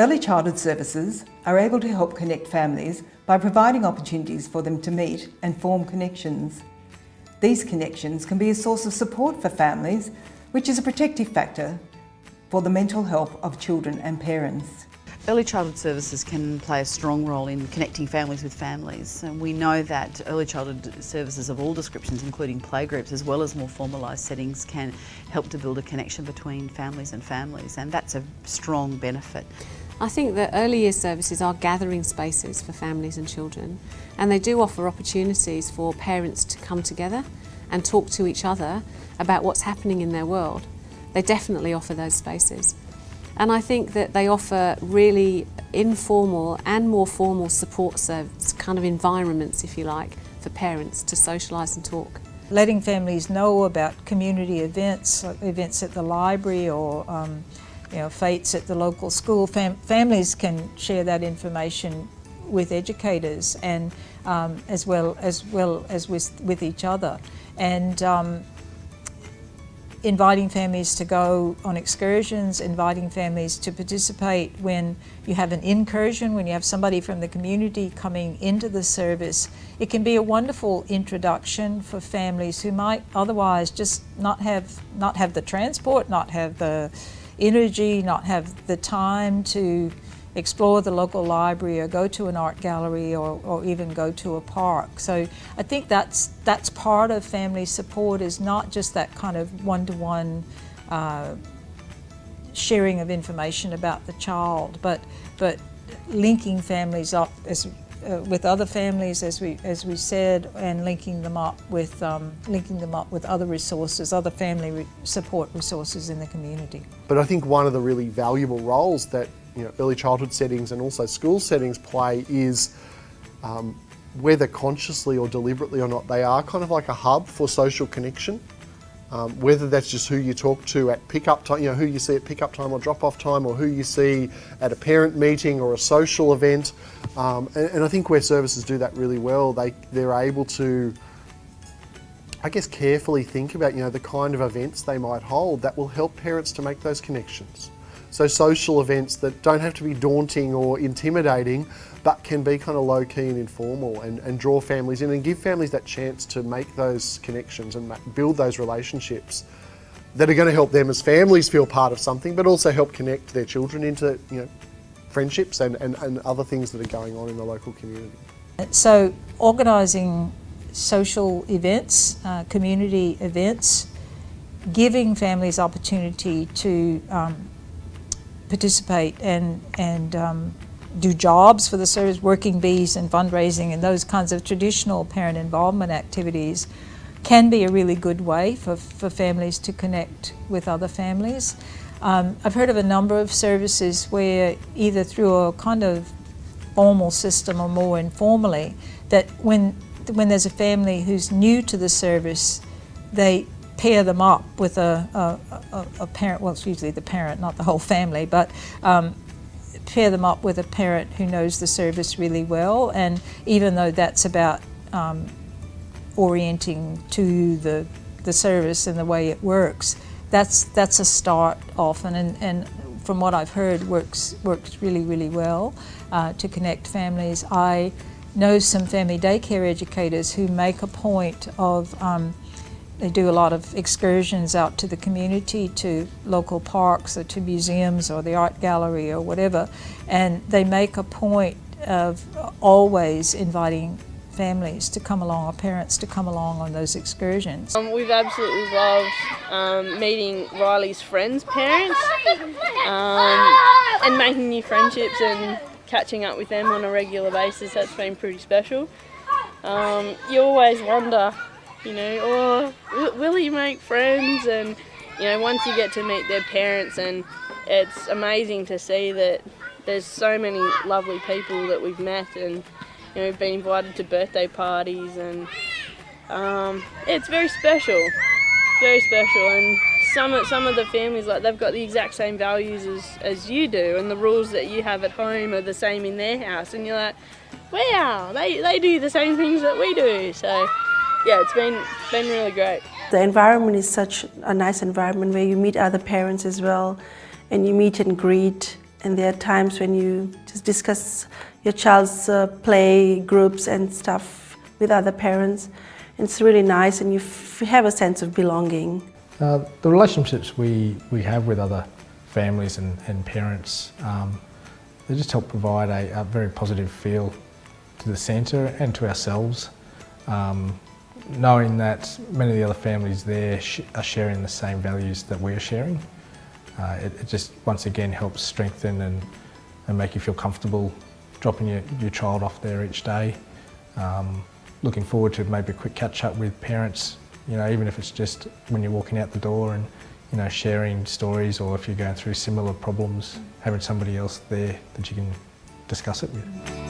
Early childhood services are able to help connect families by providing opportunities for them to meet and form connections. These connections can be a source of support for families, which is a protective factor for the mental health of children and parents. Early childhood services can play a strong role in connecting families with families, and we know that early childhood services of all descriptions, including playgroups as well as more formalised settings, can help to build a connection between families, and that's a strong benefit. I think that early years services are gathering spaces for families and children, and they do offer opportunities for parents to come together and talk to each other about what's happening in their world. They definitely offer those spaces. And I think that they offer really informal and more formal support service, kind of environments, if you like, for parents to socialise and talk. Letting families know about community events, like events at the library or fetes at the local school. Families can share that information with educators and as well as with each other. And inviting families to go on excursions, inviting families to participate when you have an incursion, when you have somebody from the community coming into the service. It can be a wonderful introduction for families who might otherwise just not have the transport, not have the energy, not have the time to explore the local library or go to an art gallery or even go to a park. So I think that's part of family support, is not just that kind of one-to-one sharing of information about the child, but linking families up with other families, as we said, and linking them up with other resources, other family support resources in the community. But I think one of the really valuable roles that early childhood settings and also school settings play is, whether consciously or deliberately or not, they are kind of like a hub for social connection. Whether that's just who you talk to at pick-up time, who you see at pick-up time or drop-off time, or who you see at a parent meeting or a social event. And I think where services do that really well, they're able to, I guess, carefully think about the kind of events they might hold that will help parents to make those connections. So social events that don't have to be daunting or intimidating, but can be kind of low-key and informal and draw families in and give families that chance to make those connections and build those relationships that are going to help them as families feel part of something, but also help connect their children into friendships and other things that are going on in the local community. So organising social events, community events, giving families opportunity to participate and do jobs for the service, working bees and fundraising and those kinds of traditional parent involvement activities can be a really good way for families to connect with other families. I've heard of a number of services where, either through a kind of formal system or more informally, that when there's a family who's new to the service, they pair them up with a parent, well, it's usually the parent, not the whole family, but pair them up with a parent who knows the service really well. And even though that's about orienting to the service and the way it works, that's a start often, and from what I've heard, works really, really well to connect families. I know some family daycare educators who make a point of they do a lot of excursions out to the community, to local parks or to museums or the art gallery or whatever, and they make a point of always inviting families to come along, or parents to come along on those excursions. We've absolutely loved meeting Riley's friends' parents and making new friendships and catching up with them on a regular basis. That's been pretty special. You always wonder, will he make friends? And once you get to meet their parents, and it's amazing to see that there's so many lovely people that we've met, and we've been invited to birthday parties, and it's very special, and some of the families, like, they've got the exact same values as you do, and the rules that you have at home are the same in their house, and you're like, wow, they do the same things that we do. So yeah, it's been really great. The environment is such a nice environment where you meet other parents as well, and you meet and greet And there are times when you just discuss your child's play groups and stuff with other parents. It's really nice, and you have a sense of belonging. The relationships we have with other families and parents, they just help provide a very positive feel to the centre and to ourselves. Knowing that many of the other families there are sharing the same values that we're sharing, it just once again helps strengthen and make you feel comfortable dropping your child off there each day. Looking forward to maybe a quick catch up with parents, you know, even if it's just when you're walking out the door and, you know, sharing stories, or if you're going through similar problems, having somebody else there that you can discuss it with.